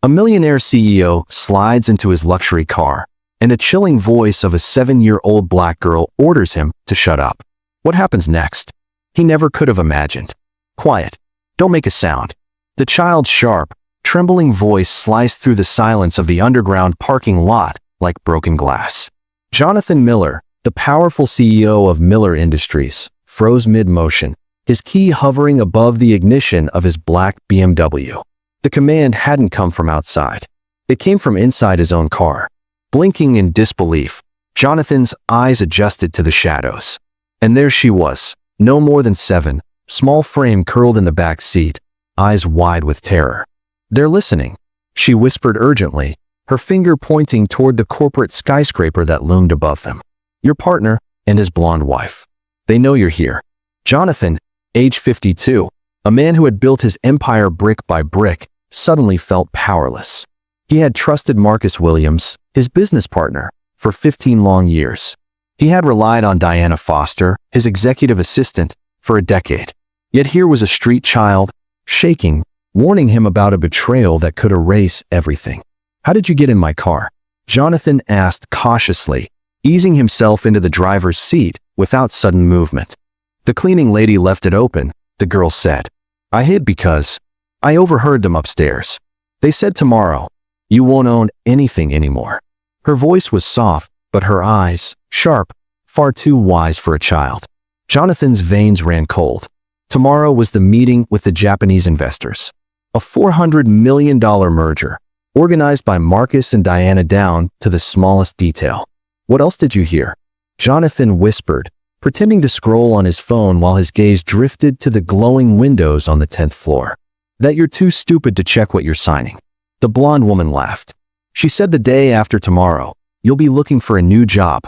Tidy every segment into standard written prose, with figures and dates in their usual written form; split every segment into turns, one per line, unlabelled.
A millionaire CEO slides into his luxury car, and a chilling voice of a 7-year-old black girl orders him to shut up. What happens next? He never could have imagined. Quiet. Don't make a sound. The child's sharp, trembling voice sliced through the silence of the underground parking lot like broken glass. Jonathan Miller, the powerful CEO of Miller Industries, froze mid-motion, his key hovering above the ignition of his black BMW. The command hadn't come from outside. It came from inside his own car. Blinking in disbelief, Jonathan's eyes adjusted to the shadows. And there she was, no more than 7, small frame curled in the back seat, eyes wide with terror. "They're listening," she whispered urgently, her finger pointing toward the corporate skyscraper that loomed above them. "Your partner and his blonde wife. They know you're here." Jonathan, age 52, a man who had built his empire brick by brick, suddenly felt powerless. He had trusted Marcus Williams, his business partner, for 15 long years. He had relied on Diana Foster, his executive assistant, for a decade. Yet here was a street child, shaking, warning him about a betrayal that could erase everything. "How did you get in my car?" Jonathan asked cautiously, easing himself into the driver's seat without sudden movement. "The cleaning lady left it open," the girl said. "I hid because I overheard them upstairs. They said tomorrow, you won't own anything anymore." Her voice was soft, but her eyes, sharp, far too wise for a child. Jonathan's veins ran cold. Tomorrow was the meeting with the Japanese investors. A $400 million merger, organized by Marcus and Diana down to the smallest detail. "What else did you hear?" Jonathan whispered, pretending to scroll on his phone while his gaze drifted to the glowing windows on the 10th floor. "That you're too stupid to check what you're signing." The blonde woman laughed. She said, "The day after tomorrow, you'll be looking for a new job."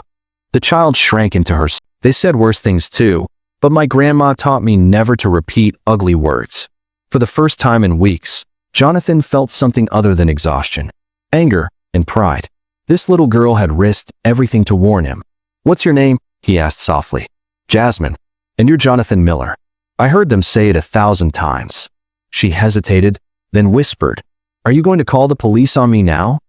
The child shrank into her. "They said worse things too, but my grandma taught me never to repeat ugly words." For the first time in weeks, Jonathan felt something other than exhaustion. Anger and pride. This little girl had risked everything to warn him. "What's your name?" he asked softly. "Jasmine. And you're Jonathan Miller." "I heard them say it 1,000 times." She hesitated, then whispered, "Are you going to call the police on me now?"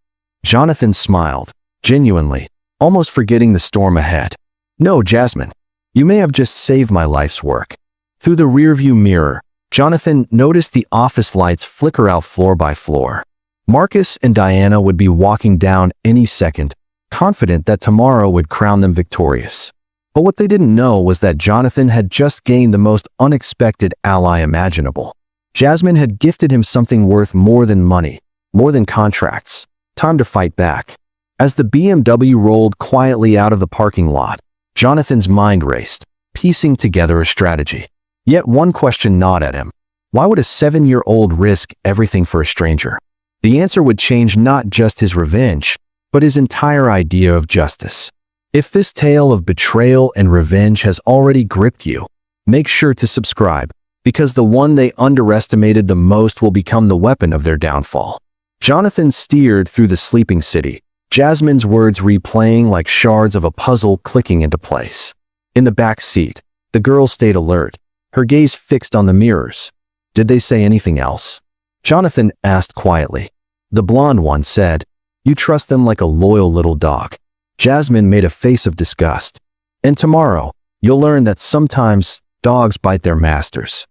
Jonathan smiled, genuinely, almost forgetting the storm ahead. "No, Jasmine. You may have just saved my life's work." Through the rearview mirror, Jonathan noticed the office lights flicker out floor by floor. Marcus and Diana would be walking down any second, confident that tomorrow would crown them victorious. But what they didn't know was that Jonathan had just gained the most unexpected ally imaginable. Jasmine had gifted him something worth more than money, more than contracts. Time to fight back. As the BMW rolled quietly out of the parking lot, Jonathan's mind raced, piecing together a strategy. Yet one question gnawed at him. Why would a 7-year-old risk everything for a stranger? The answer would change not just his revenge, but his entire idea of justice. If this tale of betrayal and revenge has already gripped you, make sure to subscribe, because the one they underestimated the most will become the weapon of their downfall. Jonathan steered through the sleeping city, Jasmine's words replaying like shards of a puzzle clicking into place. In the back seat, the girl stayed alert, her gaze fixed on the mirrors. "Did they say anything else?" Jonathan asked quietly. The blonde one said, "You trust them like a loyal little dog." Jasmine made a face of disgust. "And tomorrow, you'll learn that sometimes dogs bite their masters."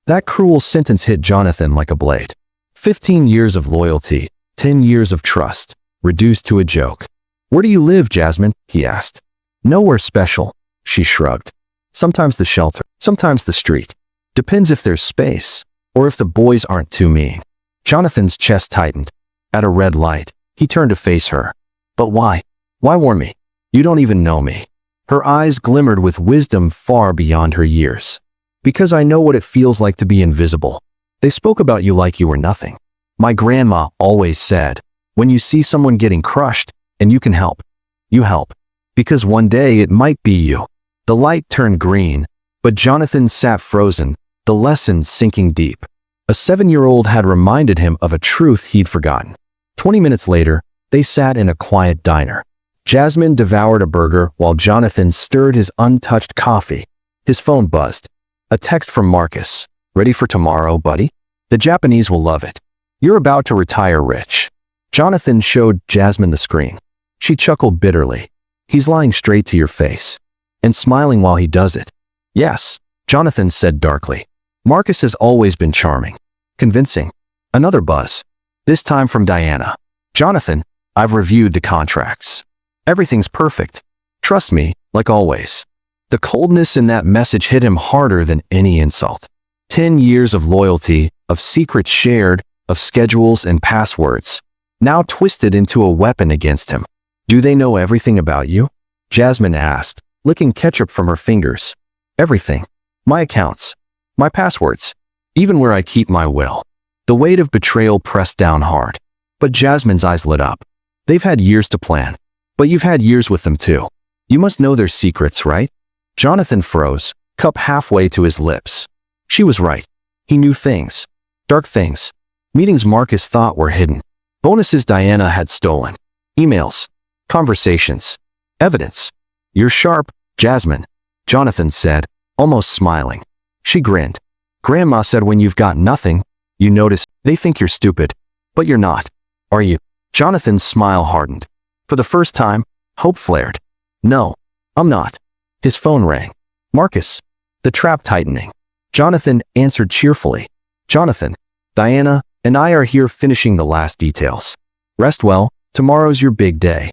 That cruel sentence hit Jonathan like a blade. 15 years of loyalty, 10 years of trust, reduced to a joke. "Where do you live, Jasmine?" he asked. "Nowhere special," she shrugged. "Sometimes the shelter, sometimes the street. Depends if there's space, or if the boys aren't too mean." Jonathan's chest tightened. At a red light, he turned to face her. "But why? Why warn me? You don't even know me." Her eyes glimmered with wisdom far beyond her years. "Because I know what it feels like to be invisible. They spoke about you like you were nothing. My grandma always said, when you see someone getting crushed and you can help, you help. Because one day it might be you." The light turned green, but Jonathan sat frozen, the lesson sinking deep. A 7-year-old had reminded him of a truth he'd forgotten. 20 minutes later, they sat in a quiet diner. Jasmine devoured a burger while Jonathan stirred his untouched coffee. His phone buzzed. A text from Marcus. "Ready for tomorrow, buddy? The Japanese will love it." You're about to retire rich. Jonathan showed Jasmine the screen. She chuckled bitterly. He's lying straight to your face. And smiling while he does it. Yes, Jonathan said darkly. Marcus has always been charming. Convincing. Another buzz. This time from Diana. Jonathan, I've reviewed the contracts. Everything's perfect. Trust me, like always. The coldness in that message hit him harder than any insult. 10 years of loyalty, of secrets shared, of schedules and passwords, now twisted into a weapon against him. Do they know everything about you? Jasmine asked, licking ketchup from her fingers. Everything. My accounts. My passwords. Even where I keep my will. The weight of betrayal pressed down hard. But Jasmine's eyes lit up. They've had years to plan. But you've had years with them too. You must know their secrets, right? Jonathan froze, cup halfway to his lips. She was right. He knew things. Dark things. Meetings Marcus thought were hidden. Bonuses Diana had stolen. Emails. Conversations. Evidence. You're sharp, Jasmine, Jonathan said, almost smiling. She grinned. Grandma said when you've got nothing, you notice they think you're stupid. But you're not. Are you? Jonathan's smile hardened. For the first time, hope flared. No, I'm not. His phone rang. Marcus. The trap tightening. Jonathan answered cheerfully. Jonathan, Diana, and I are here finishing the last details. Rest well, tomorrow's your big day.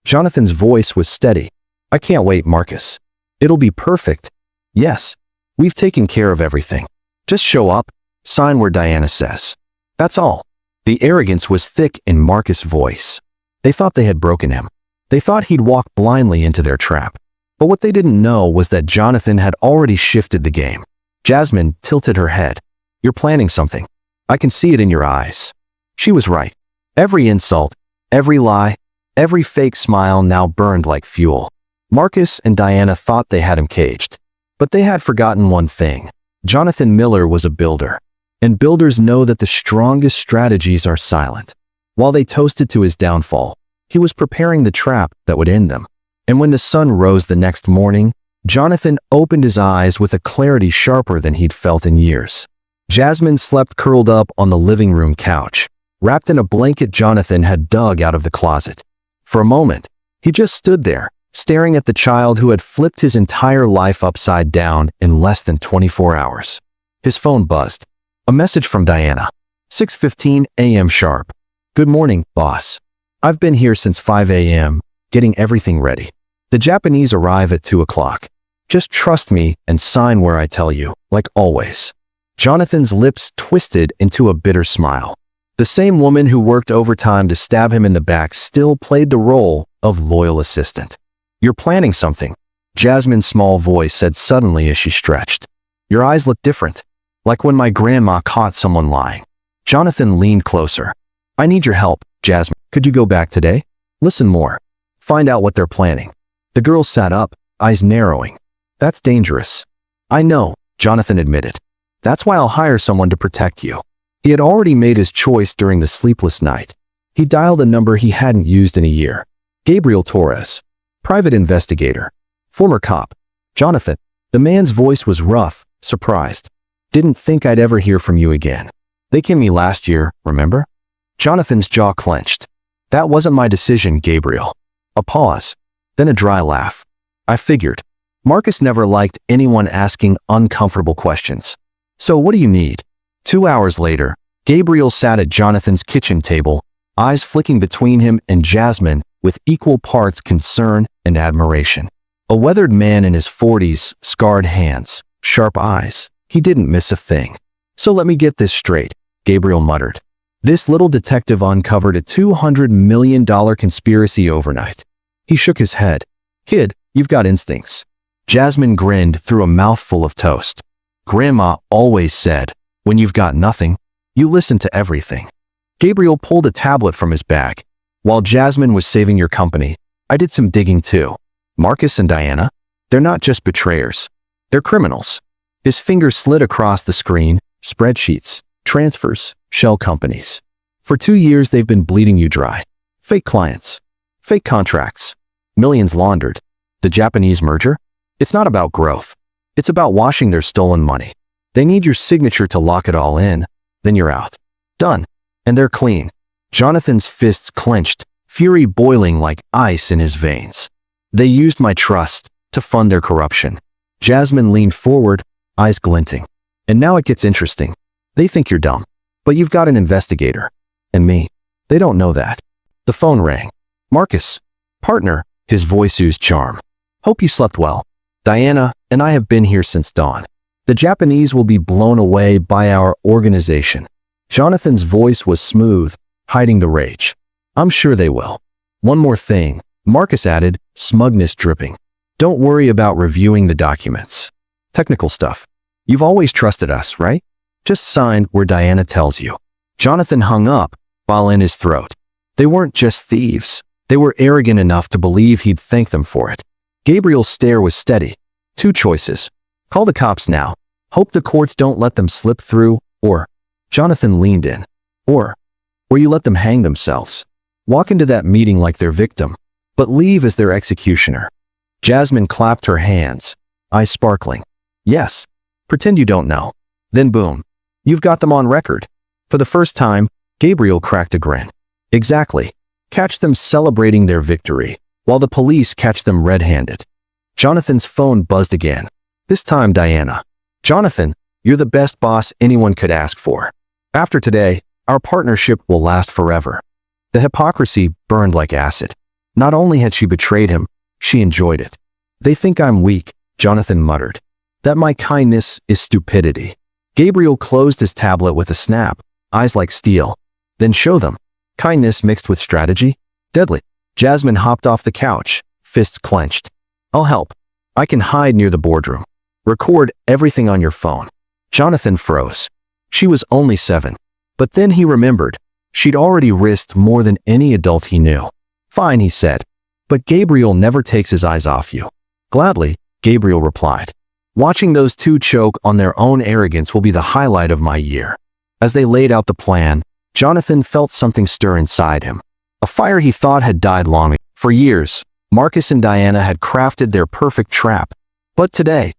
Jonathan's voice was steady. I can't wait, Marcus. It'll be perfect. Yes, we've taken care of everything. Just show up, sign where Diana says. That's all. The arrogance was thick in Marcus' voice. They thought they had broken him. They thought he'd walk blindly into their trap. But what they didn't know was that Jonathan had already shifted the game. Jasmine tilted her head. You're planning something. I can see it in your eyes. She was right. Every insult, every lie, every fake smile now burned like fuel. Marcus and Diana thought they had him caged. But they had forgotten one thing. Jonathan Miller was a builder. And builders know that the strongest strategies are silent. While they toasted to his downfall, he was preparing the trap that would end them. And when the sun rose the next morning, Jonathan opened his eyes with a clarity sharper than he'd felt in years. Jasmine slept curled up on the living room couch, wrapped in a blanket Jonathan had dug out of the closet. For a moment, he just stood there, staring at the child who had flipped his entire life upside down in less than 24 hours. His phone buzzed. A message from Diana. 6:15 a.m. sharp. Good morning, boss. I've been here since 5 a.m., getting everything ready. The Japanese arrive at 2 o'clock. Just trust me and sign where I tell you, like always. Jonathan's lips twisted into a bitter smile. The same woman who worked overtime to stab him in the back still played the role of loyal assistant. You're planning something, Jasmine's small voice said suddenly as she stretched. Your eyes look different, like when my grandma caught someone lying. Jonathan leaned closer. I need your help, Jasmine. Could you go back today? Listen more. Find out what they're planning. The girl sat up, eyes narrowing. That's dangerous. I know, Jonathan admitted. That's why I'll hire someone to protect you. He had already made his choice during the sleepless night. He dialed a number he hadn't used in a year. Gabriel Torres. Private investigator. Former cop. Jonathan. The man's voice was rough, surprised. Didn't think I'd ever hear from you again. They came me last year, remember? Jonathan's jaw clenched. That wasn't my decision, Gabriel. A pause. Then a dry laugh. I figured. Marcus never liked anyone asking uncomfortable questions. So what do you need? 2 hours later, Gabriel sat at Jonathan's kitchen table, eyes flicking between him and Jasmine with equal parts concern and admiration. A weathered man in his 40s, scarred hands, sharp eyes. He didn't miss a thing. So let me get this straight, Gabriel muttered. This little detective uncovered a $200 million conspiracy overnight. He shook his head. Kid, you've got instincts. Jasmine grinned through a mouthful of toast. Grandma always said, when you've got nothing, you listen to everything. Gabriel pulled a tablet from his bag. While Jasmine was saving your company, I did some digging too. Marcus and Diana, they're not just betrayers. They're criminals. His finger slid across the screen, spreadsheets, transfers, shell companies. For 2 years they've been bleeding you dry. Fake clients. Fake contracts. Millions laundered. The Japanese merger? It's not about growth. It's about washing their stolen money. They need your signature to lock it all in, then you're out. Done. And they're clean. Jonathan's fists clenched, fury boiling like ice in his veins. They used my trust to fund their corruption. Jasmine leaned forward, eyes glinting. And now it gets interesting. They think you're dumb, but you've got an investigator. And me. They don't know that. The phone rang. Marcus. Partner, his voice oozed charm. Hope you slept well. Diana and I have been here since dawn. The Japanese will be blown away by our organization. Jonathan's voice was smooth, hiding the rage. I'm sure they will. One more thing, Marcus added, smugness dripping. Don't worry about reviewing the documents. Technical stuff. You've always trusted us, right? Just sign where Diana tells you. Jonathan hung up, while in his throat. They weren't just thieves. They were arrogant enough to believe he'd thank them for it. Gabriel's stare was steady. Two choices. Call the cops now. Hope the courts don't let them slip through, or Jonathan leaned in. Or you let them hang themselves. Walk into that meeting like their victim, but leave as their executioner. Jasmine clapped her hands, eyes sparkling. Yes. Pretend you don't know. Then boom. You've got them on record. For the first time, Gabriel cracked a grin. Exactly. Catch them celebrating their victory, while the police catch them red-handed. Jonathan's phone buzzed again. This time Diana. Jonathan, you're the best boss anyone could ask for. After today, our partnership will last forever. The hypocrisy burned like acid. Not only had she betrayed him, she enjoyed it. They think I'm weak, Jonathan muttered. That my kindness is stupidity. Gabriel closed his tablet with a snap, eyes like steel. Then show them. Kindness mixed with strategy? Deadly. Jasmine hopped off the couch, fists clenched. I'll help. I can hide near the boardroom. Record everything on your phone. Jonathan froze. She was only 7. But then he remembered. She'd already risked more than any adult he knew. Fine, he said. But Gabriel never takes his eyes off you. Gladly, Gabriel replied. Watching those two choke on their own arrogance will be the highlight of my year. As they laid out the plan, Jonathan felt something stir inside him. A fire he thought had died long ago. For years, Marcus and Diana had crafted their perfect trap. But today,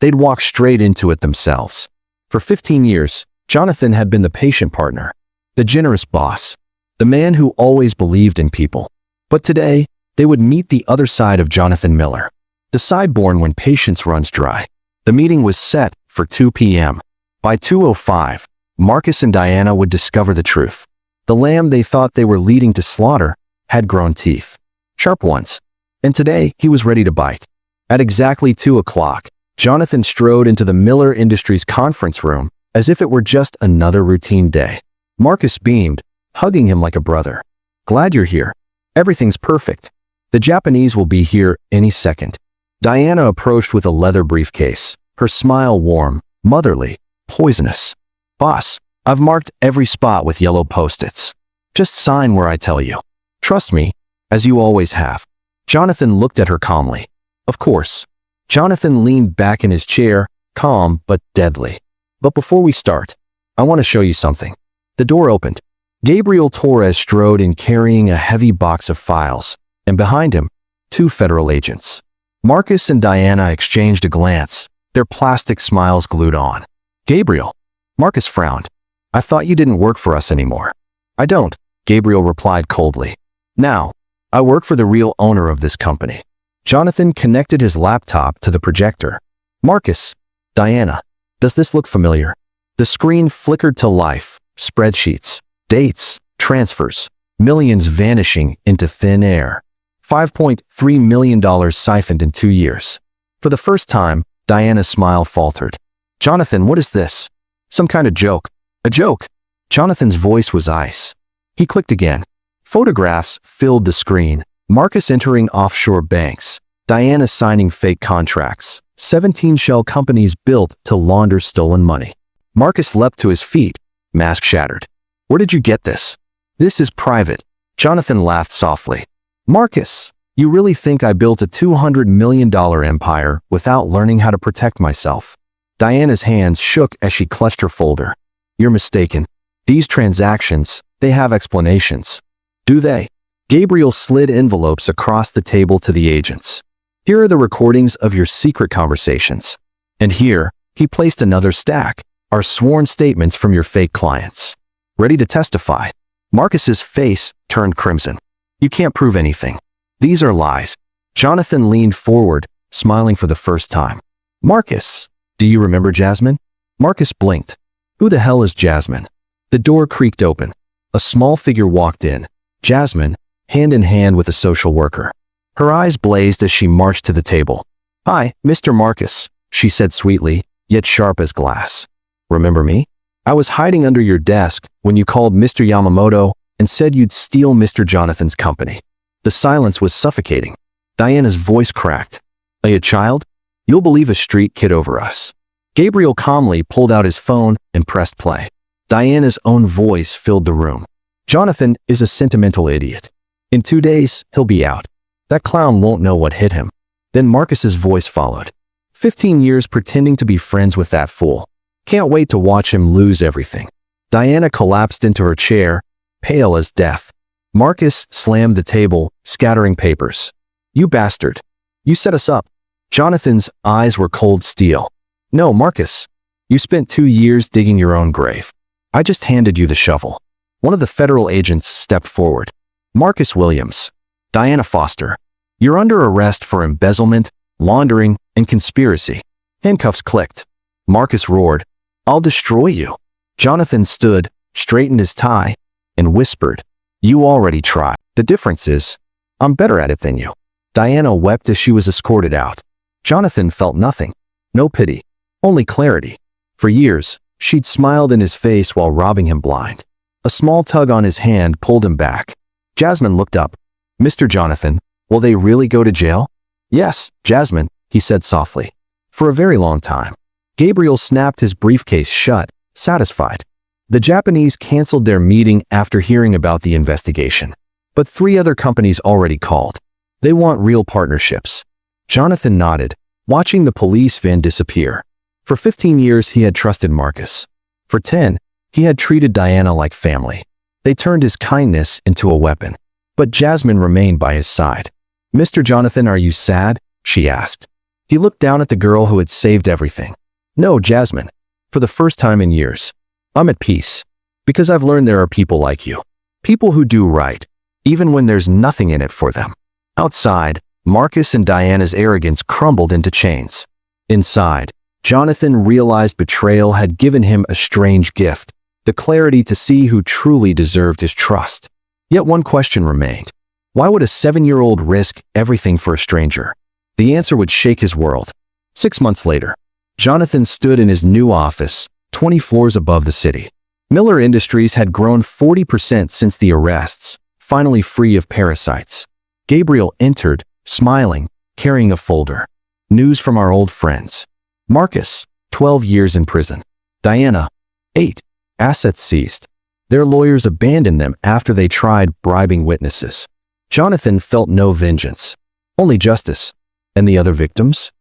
they'd walk straight into it themselves. For 15 years, Jonathan had been the patient partner, the generous boss, the man who always believed in people. But today, they would meet the other side of Jonathan Miller, the side born when patience runs dry. The meeting was set for 2 p.m. By 2:05, Marcus and Diana would discover the truth. The lamb they thought they were leading to slaughter had grown teeth. Sharp ones. And today, he was ready to bite. At exactly 2 o'clock, Jonathan strode into the Miller Industries conference room as if it were just another routine day. Marcus beamed, hugging him like a brother. Glad you're here. Everything's perfect. The Japanese will be here any second. Diana approached with a leather briefcase, her smile warm, motherly, poisonous. Boss, I've marked every spot with yellow post-its. Just sign where I tell you. Trust me, as you always have. Jonathan looked at her calmly. Of course. Jonathan leaned back in his chair, calm but deadly. But before we start, I want to show you something. The door opened. Gabriel Torres strode in carrying a heavy box of files, and behind him, 2 federal agents. Marcus and Diana exchanged a glance, their plastic smiles glued on. Gabriel. Marcus frowned. I thought you didn't work for us anymore. I don't, Gabriel replied coldly. Now, I work for the real owner of this company. Jonathan connected his laptop to the projector. Marcus. Diana. Does this look familiar? The screen flickered to life. Spreadsheets. Dates. Transfers. Millions vanishing into thin air. $5.3 million siphoned in 2 years. For the first time, Diana's smile faltered. Jonathan, what is this? Some kind of joke. A joke. Jonathan's voice was ice. He clicked again. Photographs filled the screen. Marcus entering offshore banks. Diana signing fake contracts. 17 shell companies built to launder stolen money. Marcus leapt to his feet, mask shattered. Where did you get this? This is private. Jonathan laughed softly. Marcus, you really think I built a $200 million empire without learning how to protect myself? Diana's hands shook as she clutched her folder. You're mistaken. These transactions, they have explanations. Do they? Gabriel slid envelopes across the table to the agents. Here are the recordings of your secret conversations. And here, he placed another stack, our sworn statements from your fake clients. ready to testify. Marcus's face turned crimson. You can't prove anything. These are lies. Jonathan leaned forward, smiling for the first time. Marcus, do you remember Jasmine? Marcus blinked. Who the hell is Jasmine? The door creaked open. A small figure walked in. Jasmine, hand in hand with a social worker. Her eyes blazed as she marched to the table. Hi, Mr. Marcus, she said sweetly, yet sharp as glass. Remember me? I was hiding under your desk when you called Mr. Yamamoto and said you'd steal Mr. Jonathan's company. The silence was suffocating. Diana's voice cracked. Are you a child? You'll believe a street kid over us. Gabriel calmly pulled out his phone and pressed play. Diana's own voice filled the room. Jonathan is a sentimental idiot. In 2 days, he'll be out. That clown won't know what hit him. Then Marcus's voice followed. 15 years pretending to be friends with that fool. Can't wait to watch him lose everything. Diana collapsed into her chair, pale as death. Marcus slammed the table, scattering papers. You bastard. You set us up. Jonathan's eyes were cold steel. No, Marcus. You spent 2 years digging your own grave. I just handed you the shovel. One of the federal agents stepped forward. Marcus Williams. Diana Foster. You're under arrest for embezzlement, laundering, and conspiracy. Handcuffs clicked. Marcus roared. I'll destroy you. Jonathan stood, straightened his tie, and whispered. You already tried. The difference is, I'm better at it than you. Diana wept as she was escorted out. Jonathan felt nothing. No pity. Only clarity. For years, she'd smiled in his face while robbing him blind. A small tug on his hand pulled him back. Jasmine looked up. Mr. Jonathan, will they really go to jail? Yes, Jasmine, he said softly. For a very long time. Gabriel snapped his briefcase shut, satisfied. The Japanese canceled their meeting after hearing about the investigation. But 3 other companies already called. They want real partnerships. Jonathan nodded, watching the police van disappear. For 15 years, he had trusted Marcus. For 10, he had treated Diana like family. They turned his kindness into a weapon. But Jasmine remained by his side. Mr. Jonathan, are you sad? She asked. He looked down at the girl who had saved everything. No, Jasmine. For the first time in years. I'm at peace. Because I've learned there are people like you. People who do right, even when there's nothing in it for them. Outside, Marcus and Diana's arrogance crumbled into chains. Inside, Jonathan realized betrayal had given him a strange gift, the clarity to see who truly deserved his trust. Yet one question remained. Why would a 7-year-old risk everything for a stranger? The answer would shake his world. 6 months later, Jonathan stood in his new office, 20 floors above the city. Miller Industries had grown 40% since the arrests, finally free of parasites. Gabriel entered, smiling, carrying a folder. News from our old friends. Marcus, 12 years in prison. Diana, 8. Assets seized. Their lawyers abandoned them after they tried bribing witnesses. Jonathan felt no vengeance, only justice. And the other victims?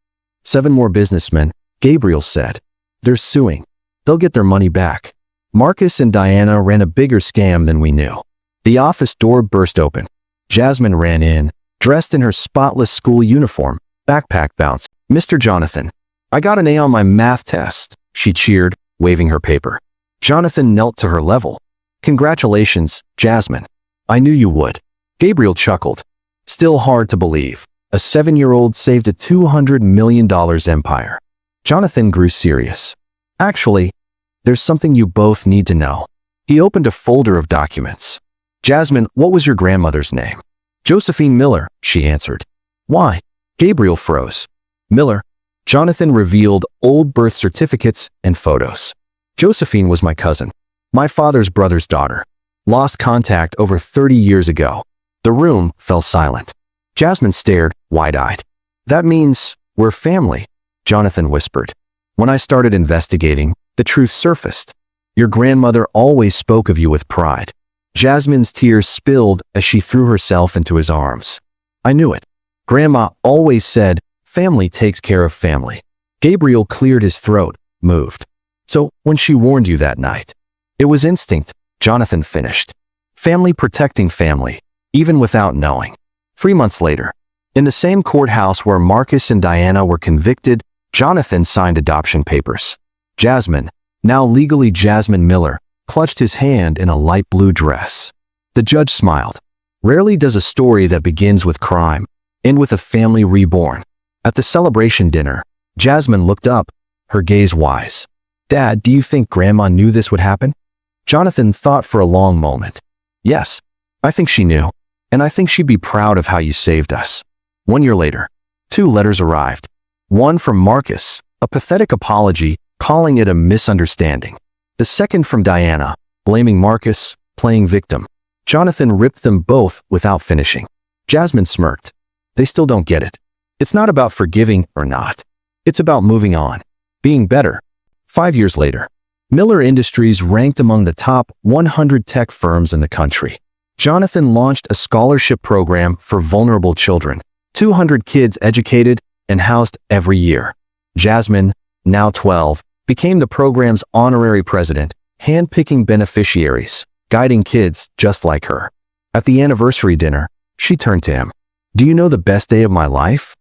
7 more businessmen, Gabriel said. They're suing. They'll get their money back. Marcus and Diana ran a bigger scam than we knew. The office door burst open. Jasmine ran in, dressed in her spotless school uniform, backpack bounced. Mr. Jonathan, I got an A on my math test, she cheered, waving her paper. Jonathan knelt to her level. Congratulations, Jasmine. I knew you would. Gabriel chuckled. Still hard to believe. A 7-year-old saved a $200 million empire. Jonathan grew serious. Actually, there's something you both need to know. He opened a folder of documents. Jasmine, what was your grandmother's name? Josephine Miller, she answered. Why? Gabriel froze. Miller. Jonathan revealed old birth certificates and photos. Josephine was my cousin, my father's brother's daughter. Lost contact over 30 years ago. The room fell silent. Jasmine stared, wide-eyed. That means we're family, Jonathan whispered. When I started investigating, the truth surfaced. Your grandmother always spoke of you with pride. Jasmine's tears spilled as she threw herself into his arms. I knew it. Grandma always said, family takes care of family. Gabriel cleared his throat, moved. So, when she warned you that night, it was instinct, Jonathan finished. Family protecting family, even without knowing. 3 months later, in the same courthouse where Marcus and Diana were convicted, Jonathan signed adoption papers. Jasmine, now legally Jasmine Miller, clutched his hand in a light blue dress. The judge smiled. Rarely does a story that begins with crime end with a family reborn. At the celebration dinner, Jasmine looked up, her gaze wise. "Dad, do you think Grandma knew this would happen?" Jonathan thought for a long moment. "Yes, I think she knew, and I think she'd be proud of how you saved us." 1 year later, 2 letters arrived. One from Marcus, a pathetic apology, calling it a misunderstanding. The second from Diana, blaming Marcus, playing victim. Jonathan ripped them both without finishing. Jasmine smirked. They still don't get it. It's not about forgiving or not. It's about moving on, being better. 5 years later, Miller Industries ranked among the top 100 tech firms in the country. Jonathan launched a scholarship program for vulnerable children. 200 kids educated and housed every year. Jasmine, now 12, became the program's honorary president, handpicking beneficiaries, guiding kids just like her. At the anniversary dinner, she turned to him. "Do you know the best day of my life?"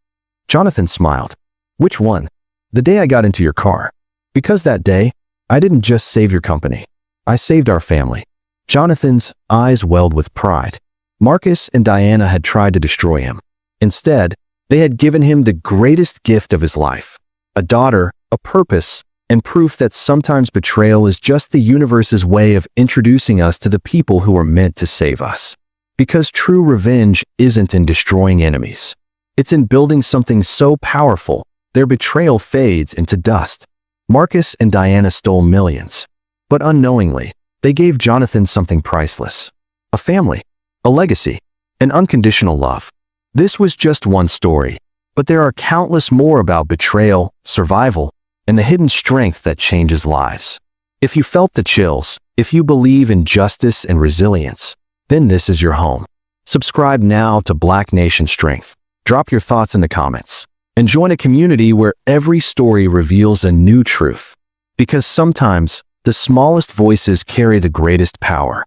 Jonathan smiled. "Which one?" "The day I got into your car. Because that day, I didn't just save your company. I saved our family." Jonathan's eyes welled with pride. Marcus and Diana had tried to destroy him. Instead, they had given him the greatest gift of his life. A daughter, a purpose, and proof that sometimes betrayal is just the universe's way of introducing us to the people who are meant to save us. Because true revenge isn't in destroying enemies. It's in building something so powerful, their betrayal fades into dust. Marcus and Diana stole millions. But unknowingly, they gave Jonathan something priceless. A family, a legacy, an unconditional love. This was just one story, but there are countless more about betrayal, survival, and the hidden strength that changes lives. If you felt the chills, if you believe in justice and resilience, then this is your home. Subscribe now to Black Nation Strength. Drop your thoughts in the comments, and join a community where every story reveals a new truth. Because sometimes, the smallest voices carry the greatest power.